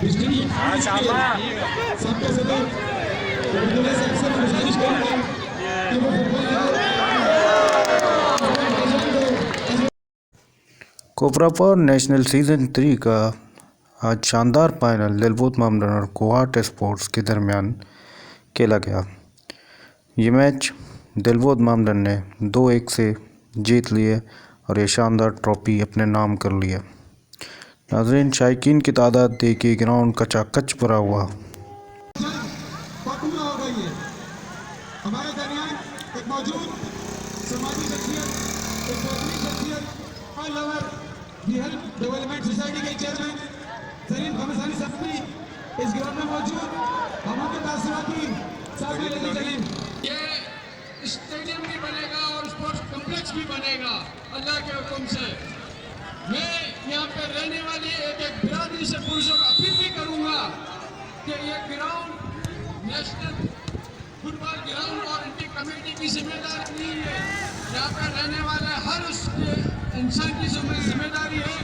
सबके सदर अब्दुल्ला साहब से गुजारिश करूंगा कि वो कोपरापर नेशनल सीज़न 3 का आज शानदार फाइनल दिलबोध मामडन और कोहाट स्पोर्ट्स के दरमियान खेला गया। ये मैच दिलबोध मामडन ने 2-1 से जीत लिए और ये शानदार ट्रॉफी अपने नाम कर लिया। नाज़रीन, शायकीन की तादाद देखिए, ग्राउंड कचाकच भरा हुआ। हमारे दरमियान एक मौजूद समाजी शख्सियत, एक सोशली शख्सियत, all over the help development society के चेयरमैन सलीम खमसानी साहब भी इस ग्राउंड में मौजूद। हम उनके तासुराती साथ में लेके चलें। ये स्टेडियम भी बनेगा और स्पोर्ट्स कॉम्प्लेक्स भी बनेगा अल्लाह के हुक्म से। मैं यहाँ पे रहने वाली एक बिरादरी से पुरुषों को अपील भी करूँगा कि ये ग्राउंड नेशनल फुटबॉल ग्राउंड और इनकी कमेटी की जिम्मेदारी नहीं है। यहाँ पे रहने वाले हर उसके इंसान की जिम्मेदारी है